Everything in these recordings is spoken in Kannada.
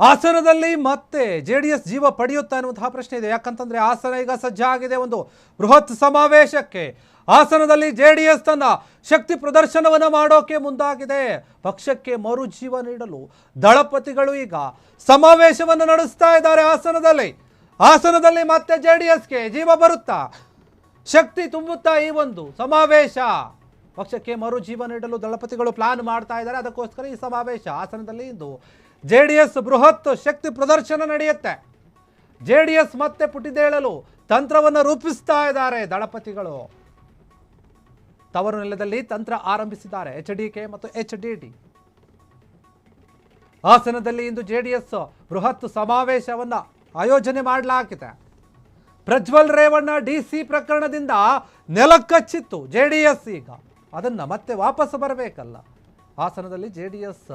ಹಾಸನದಲ್ಲಿ ಮತ್ತೆ ಜೆಡಿಎಸ್ ಜೀವ ಪಡೆಯುತ್ತಾ ಅನ್ನುವಂತಹ ಪ್ರಶ್ನೆ ಇದೆ. ಯಾಕಂತಂದ್ರೆ ಹಾಸನ ಈಗ ಸಜ್ಜಾಗಿದೆ ಒಂದು ಬೃಹತ್ ಸಮಾವೇಶಕ್ಕೆ. ಹಾಸನದಲ್ಲಿ ಜೆಡಿಎಸ್ ತನ್ನ ಶಕ್ತಿ ಪ್ರದರ್ಶನವನ್ನು ಮಾಡೋಕೆ ಮುಂದಾಗಿದೆ. ಪಕ್ಷಕ್ಕೆ ಮರುಜೀವ ನೀಡಲು ದಳಪತಿಗಳು ಈಗ ಸಮಾವೇಶವನ್ನು ನಡೆಸ್ತಾ ಇದ್ದಾರೆ. ಹಾಸನದಲ್ಲಿ ಮತ್ತೆ ಜೆಡಿಎಸ್ಗೆ ಜೀವ ಬರುತ್ತಾ, ಶಕ್ತಿ ತುಂಬುತ್ತಾ ಈ ಒಂದು ಸಮಾವೇಶ. ಪಕ್ಷಕ್ಕೆ ಮರುಜೀವ ನೀಡಲು ದಳಪತಿಗಳು ಪ್ಲಾನ್ ಮಾಡ್ತಾ ಇದ್ದಾರೆ. ಅದಕ್ಕೋಸ್ಕರ ಈ ಸಮಾವೇಶ ಹಾಸನದಲ್ಲಿ ಇಂದು ಜೆಡಿಎಸ್ ಬೃಹತ್ ಶಕ್ತಿ ಪ್ರದರ್ಶನ ನಡೆಯುತ್ತೆ. ಜೆಡಿಎಸ್ ಮತ್ತೆ ಪುಟಿದೇಳಲು ತಂತ್ರವನ್ನು ರೂಪಿಸ್ತಾ ಇದ್ದಾರೆ ದಳಪತಿಗಳು. ತವರು ನೆಲದಲ್ಲಿ ತಂತ್ರ ಆರಂಭಿಸಿದ್ದಾರೆ ಎಚ್ಡಿಕೆ ಮತ್ತು ಎಚ್ಡಿಡಿ. ಹಾಸನದಲ್ಲಿ ಇಂದು ಜೆಡಿಎಸ್ ಬೃಹತ್ ಸಮಾವೇಶವನ್ನು ಆಯೋಜನೆ ಮಾಡಲಾಗಿದೆ. ಪ್ರಜ್ವಲ್ ರೇವಣ್ಣ ಡಿಸಿ ಪ್ರಕರಣದಿಂದ ನೆಲಕ್ಕಚ್ಚಿತ್ತು ಜೆಡಿಎಸ್. ಈಗ ಅದನ್ನು ಮತ್ತೆ ವಾಪಸ್ ಬರಬೇಕಲ್ಲ. ಹಾಸನದಲ್ಲಿ ಜೆಡಿಎಸ್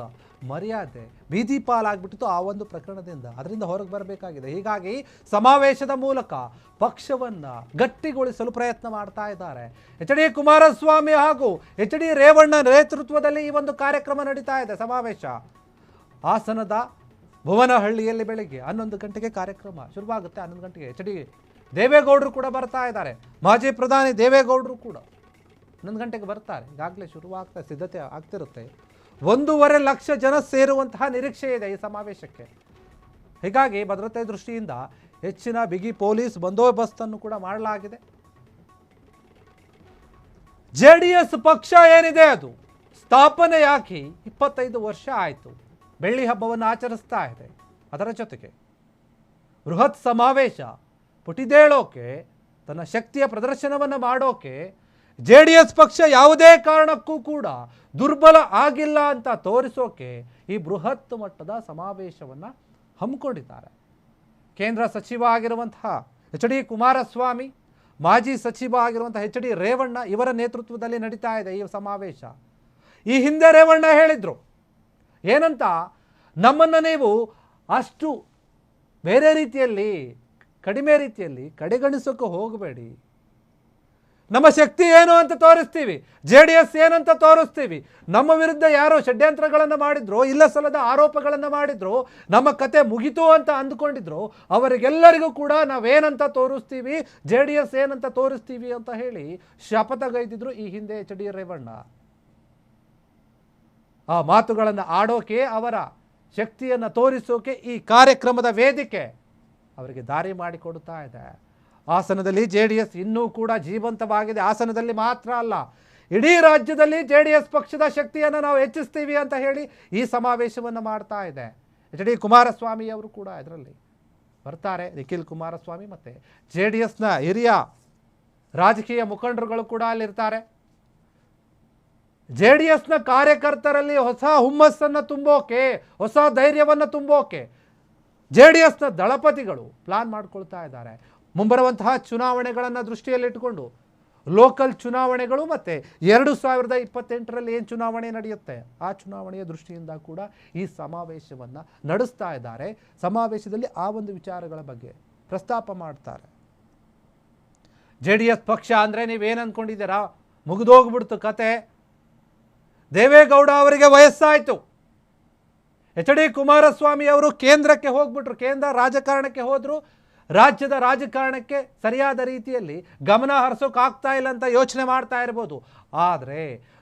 ಮರ್ಯಾದೆ ಬೀದಿ ಪಾಲಾಗ್ಬಿಟ್ಟಿತ್ತು ಆ ಒಂದು ಪ್ರಕರಣದಿಂದ. ಅದರಿಂದ ಹೊರಗೆ ಬರಬೇಕಾಗಿದೆ. ಹೀಗಾಗಿ ಸಮಾವೇಶದ ಮೂಲಕ ಪಕ್ಷವನ್ನು ಗಟ್ಟಿಗೊಳಿಸಲು ಪ್ರಯತ್ನ ಮಾಡ್ತಾ ಇದ್ದಾರೆ. ಎಚ್.ಡಿ. ಕುಮಾರಸ್ವಾಮಿ ಹಾಗೂ ಎಚ್.ಡಿ. ರೇವಣ್ಣ ನೇತೃತ್ವದಲ್ಲಿ ಈ ಒಂದು ಕಾರ್ಯಕ್ರಮ ನಡೀತಾ ಇದೆ. ಸಮಾವೇಶ ಹಾಸನದ ಭುವನಹಳ್ಳಿಯಲ್ಲಿ ಬೆಳಗ್ಗೆ 11 ಗಂಟೆಗೆ ಕಾರ್ಯಕ್ರಮ ಶುರುವಾಗುತ್ತೆ. 11 ಗಂಟೆಗೆ ಎಚ್.ಡಿ. ದೇವೇಗೌಡರು ಕೂಡ ಬರ್ತಾ ಇದ್ದಾರೆ. ಮಾಜಿ ಪ್ರಧಾನಿ ದೇವೇಗೌಡರು ಕೂಡ 11 ಗಂಟೆಗೆ ಬರ್ತಾರೆ. ಈಗಾಗಲೇ ಶುರುವಾಗ್ತಾ ಸಿದ್ಧತೆ ಆಗ್ತಿರುತ್ತೆ. 1.5 ಲಕ್ಷ ಜನ ಸೇರುವಂತಹ ನಿರೀಕ್ಷೆ ಇದೆ ಈ ಸಮಾವೇಶಕ್ಕೆ. ಹೀಗಾಗಿ ಭದ್ರತೆ ದೃಷ್ಟಿಯಿಂದ ಹೆಚ್ಚಿನ ಬಿಗಿ ಪೊಲೀಸ್ ಬಂದೋಬಸ್ತನ್ನು ಕೂಡ ಮಾಡಲಾಗಿದೆ. ಜೆಡಿಎಸ್ ಪಕ್ಷ ಏನಿದೆ ಅದು ಸ್ಥಾಪನೆಯಾಗಿ 25 ವರ್ಷ ಆಯಿತು. ಬೆಳ್ಳಿ ಹಬ್ಬವನ್ನು ಆಚರಿಸ್ತಾ ಇದೆ. ಅದರ ಜೊತೆಗೆ ಬೃಹತ್ ಸಮಾವೇಶ ಪುಟಿದೇಳೋಕೆ, ತನ್ನ ಶಕ್ತಿಯ ಪ್ರದರ್ಶನವನ್ನು ಮಾಡೋಕೆ ಜೆಡಿಎಸ್ ಪಕ್ಷ ಯಾವುದೇ ಕಾರಣಕ್ಕೂ ಕೂಡ ದುರ್ಬಲ ಆಗಿಲ್ಲ ಅಂತ ತೋರಿಸೋಕೆ ಈ ಬೃಹತ್ ಮಟ್ಟದ ಸಮಾವೇಶವನ್ನು ಹಮ್ಮಿಕೊಂಡಿದ್ದಾರೆ. ಕೇಂದ್ರ ಸಚಿವ ಆಗಿರುವಂತಹ ಎಚ್.ಡಿ. ಕುಮಾರಸ್ವಾಮಿ, ಮಾಜಿ ಸಚಿವ ಆಗಿರುವಂತಹ ಎಚ್.ಡಿ. ರೇವಣ್ಣ ಇವರ ನೇತೃತ್ವದಲ್ಲಿ ನಡೀತಾ ಇದೆ ಈ ಸಮಾವೇಶ. ಈ ಹಿಂದೆ ರೇವಣ್ಣ ಹೇಳಿದ್ರು ಏನಂತ, ನಮ್ಮನ್ನು ನೀವು ಅಷ್ಟು ಬೇರೆ ರೀತಿಯಲ್ಲಿ, ಕಡಿಮೆ ರೀತಿಯಲ್ಲಿ ಕಡೆಗಣಿಸೋಕೆ ಹೋಗಬೇಡಿ. ನಮ್ಮ ಶಕ್ತಿ ಏನು ಅಂತ ತೋರಿಸ್ತೀವಿ, ಜೆಡಿಎಸ್ ಏನಂತ ತೋರಿಸ್ತೀವಿ. ನಮ್ಮ ವಿರುದ್ಧ ಯಾರೋ ಷಡ್ಯಂತ್ರಗಳನ್ನು ಮಾಡಿದ್ರು, ಇಲ್ಲ ಸಲ್ಲದ ಆರೋಪಗಳನ್ನು ಮಾಡಿದ್ರು, ನಮ್ಮ ಕತೆ ಮುಗಿತು ಅಂತ ಅಂದ್ಕೊಂಡಿದ್ರು, ಅವರಿಗೆಲ್ಲರಿಗೂ ಕೂಡ ನಾವೇನಂತ ತೋರಿಸ್ತೀವಿ, ಜೆಡಿಎಸ್ ಏನಂತ ತೋರಿಸ್ತೀವಿ ಅಂತ ಹೇಳಿ ಶಪಥಗೈದಿದ್ರು ಈ ಹಿಂದೆ ಎಚ್.ಡಿ. ರೇವಣ್ಣ. ಆ ಮಾತುಗಳನ್ನು ಆಡೋಕೆ, ಅವರ ಶಕ್ತಿಯನ್ನು ತೋರಿಸೋಕೆ ಈ ಕಾರ್ಯಕ್ರಮದ ವೇದಿಕೆ ಅವರಿಗೆ ದಾರಿ ಮಾಡಿಕೊಡುತ್ತಾ ಇದೆ. ಹಾಸನದಲ್ಲಿ ಜೆಡಿಎಸ್ ಇನ್ನೂ ಕೂಡ ಜೀವಂತವಾಗಿದೆ. ಹಾಸನದಲ್ಲಿ ಮಾತ್ರ ಅಲ್ಲ, ಇಡೀ ರಾಜ್ಯದಲ್ಲಿ ಜೆಡಿಎಸ್ ಪಕ್ಷದ ಶಕ್ತಿಯನ್ನು ನಾವು ಹೆಚ್ಚಿಸ್ತೀವಿ ಅಂತ ಹೇಳಿ ಈ ಸಮಾವೇಶವನ್ನು ಮಾಡ್ತಾ ಇದೆ. ಎಚ್.ಡಿ. ಕುಮಾರಸ್ವಾಮಿ ಅವರು ಕೂಡ ಇದರಲ್ಲಿ ಬರ್ತಾರೆ. ನಿಖಿಲ್ ಕುಮಾರಸ್ವಾಮಿ ಮತ್ತು ಜೆಡಿಎಸ್ನ ಹಿರಿಯ ರಾಜಕೀಯ ಮುಖಂಡರುಗಳು ಕೂಡ ಅಲ್ಲಿರ್ತಾರೆ. ಜೆಡಿಎಸ್ನ ಕಾರ್ಯಕರ್ತರಲ್ಲಿ ಹೊಸ ಹುಮ್ಮಸ್ಸನ್ನು ತುಂಬೋಕೆ, ಹೊಸ ಧೈರ್ಯವನ್ನು ತುಂಬೋಕೆ ಜೆಡಿಎಸ್ನ ದಳಪತಿಗಳು ಪ್ಲಾನ್ ಮಾಡ್ಕೊಳ್ತಾ ಇದ್ದಾರೆ. ಮುಂಬರುವಂತಹ ಚುನಾವಣೆಗಳನ್ನು ದೃಷ್ಟಿಯಲ್ಲಿಟ್ಟುಕೊಂಡು, ಲೋಕಲ್ ಚುನಾವಣೆಗಳು ಮತ್ತು 2028ರಲ್ಲಿ ಏನು ಚುನಾವಣೆ ನಡೆಯುತ್ತೆ ಆ ಚುನಾವಣೆಯ ದೃಷ್ಟಿಯಿಂದ ಕೂಡ ಈ ಸಮಾವೇಶವನ್ನು ನಡೆಸ್ತಾ ಇದ್ದಾರೆ. ಸಮಾವೇಶದಲ್ಲಿ ಆ ಒಂದು ವಿಚಾರಗಳ ಬಗ್ಗೆ ಪ್ರಸ್ತಾಪ ಮಾಡ್ತಾರೆ. ಜೆಡಿಎಸ್ ಪಕ್ಷ ಅಂದರೆ ನೀವೇನು ಅಂದ್ಕೊಂಡಿದ್ದೀರಾ, ಮುಗಿದೋಗ್ಬಿಡ್ತು ಕತೆ. ದೇವೇಗೌಡ ಅವರಿಗೆ ವಯಸ್ಸಾಯಿತು. ಎಚ್.ಡಿ. ಕುಮಾರಸ್ವಾಮಿ ಅವರು ಕೇಂದ್ರಕ್ಕೆ ಹೋಗ್ಬಿಟ್ರು, ಕೇಂದ್ರ ರಾಜಕಾರಣಕ್ಕೆ ಹೋದರು. ರಾಜ್ಯದ ರಾಜಕಾರಣಕ್ಕೆ ಸರಿಯಾದ ರೀತಿಯಲ್ಲಿ ಗಮನ ಹರಿಸೋಕ್ಕಾಗ್ತಾ ಇಲ್ಲ ಅಂತ ಯೋಚನೆ ಮಾಡ್ತಾ ಇರ್ಬೋದು. ಆದರೆ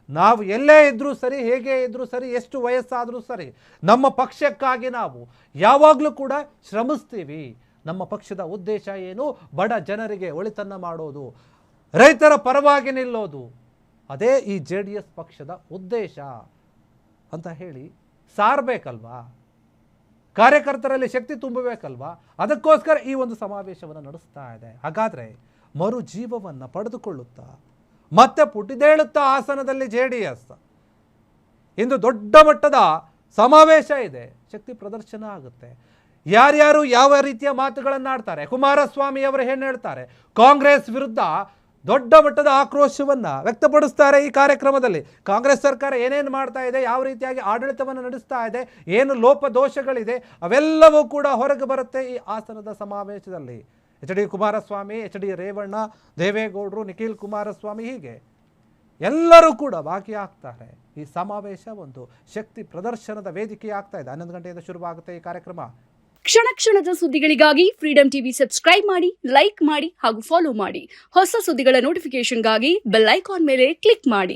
ನಾವು ಎಲ್ಲೇ ಇದ್ದರೂ ಸರಿ, ಹೇಗೆ ಇದ್ದರೂ ಸರಿ, ಎಷ್ಟು ವಯಸ್ಸಾದರೂ ಸರಿ, ನಮ್ಮ ಪಕ್ಷಕ್ಕಾಗಿ ನಾವು ಯಾವಾಗಲೂ ಕೂಡ ಶ್ರಮಿಸ್ತೀವಿ. ನಮ್ಮ ಪಕ್ಷದ ಉದ್ದೇಶ ಏನು, ಬಡ ಜನರಿಗೆ ಒಳಿತನ್ನು ಮಾಡೋದು, ರೈತರ ಪರವಾಗಿ ನಿಲ್ಲೋದು, ಅದೇ ಈ ಜೆಡಿಎಸ್ ಪಕ್ಷದ ಉದ್ದೇಶ ಅಂತ ಹೇಳಿ ಸಾರಬೇಕಲ್ವಾ. ಕಾರ್ಯಕರ್ತರಲ್ಲಿ ಶಕ್ತಿ ತುಂಬಬೇಕಲ್ವಾ. ಅದಕ್ಕೋಸ್ಕರ ಈ ಒಂದು ಸಮಾವೇಶವನ್ನು ನಡೆಸ್ತಾ ಇದೆ. ಹಾಗಾದರೆ ಮರು ಜೀವವನ್ನು ಪಡೆದುಕೊಳ್ಳುತ್ತಾ ಮತ್ತೆ ಪುಟಿದೇಳುತ್ತಾ ಹಾಸನದಲ್ಲಿ ಜೆಡಿಎಸ್ ಇಂದು ದೊಡ್ಡ ಮಟ್ಟದ ಸಮಾವೇಶ ಇದೆ. ಶಕ್ತಿ ಪ್ರದರ್ಶನ ಆಗುತ್ತೆ. ಯಾರ್ಯಾರು ಯಾವ ರೀತಿಯ ಮಾತುಗಳನ್ನು ಆಡ್ತಾರೆ, ಕುಮಾರಸ್ವಾಮಿ ಅವರು ಏನು ಹೇಳ್ತಾರೆ, ಕಾಂಗ್ರೆಸ್ ವಿರುದ್ಧ ದೊಡ್ಡ ಮಟ್ಟದ ಆಕ್ರೋಶವನ್ನು ವ್ಯಕ್ತಪಡಿಸ್ತಾರೆ ಈ ಕಾರ್ಯಕ್ರಮದಲ್ಲಿ. ಕಾಂಗ್ರೆಸ್ ಸರ್ಕಾರ ಏನೇನು ಮಾಡ್ತಾ ಇದೆ, ಯಾವ ರೀತಿಯಾಗಿ ಆಡಳಿತವನ್ನು ನಡೆಸ್ತಾ ಇದೆ, ಏನು ಲೋಪದೋಷಗಳಿದೆ, ಅವೆಲ್ಲವೂ ಕೂಡ ಹೊರಗೆ ಬರುತ್ತೆ ಈ ಹಾಸನದ ಸಮಾವೇಶದಲ್ಲಿ. ಎಚ್.ಡಿ. ಕುಮಾರಸ್ವಾಮಿ, ಎಚ್.ಡಿ. ರೇವಣ್ಣ, ದೇವೇಗೌಡರು, ನಿಖಿಲ್ ಕುಮಾರಸ್ವಾಮಿ, ಹೀಗೆ ಎಲ್ಲರೂ ಕೂಡ ಭಾಗಿಯಾಗ್ತಾರೆ. ಈ ಸಮಾವೇಶ ಒಂದು ಶಕ್ತಿ ಪ್ರದರ್ಶನದ ವೇದಿಕೆ ಆಗ್ತಾ ಇದೆ. 11 ಗಂಟೆಯಿಂದ ಶುರುವಾಗುತ್ತೆ ಈ ಕಾರ್ಯಕ್ರಮ. ಕ್ಷಣ ಕ್ಷಣದ ಸುದ್ದಿಗಳಿಗಾಗಿ ಫ್ರೀಡಂ ಟಿವಿ ಸಬ್ಸ್ಕ್ರೈಬ್ ಮಾಡಿ, ಲೈಕ್ ಮಾಡಿ ಹಾಗೂ ಫಾಲೋ ಮಾಡಿ. ಹೊಸ ಸುದ್ದಿಗಳ ನೋಟಿಫಿಕೇಶನ್ಗಾಗಿ ಬೆಲ್ ಐಕಾನ್ ಮೇಲೆ ಕ್ಲಿಕ್ ಮಾಡಿ.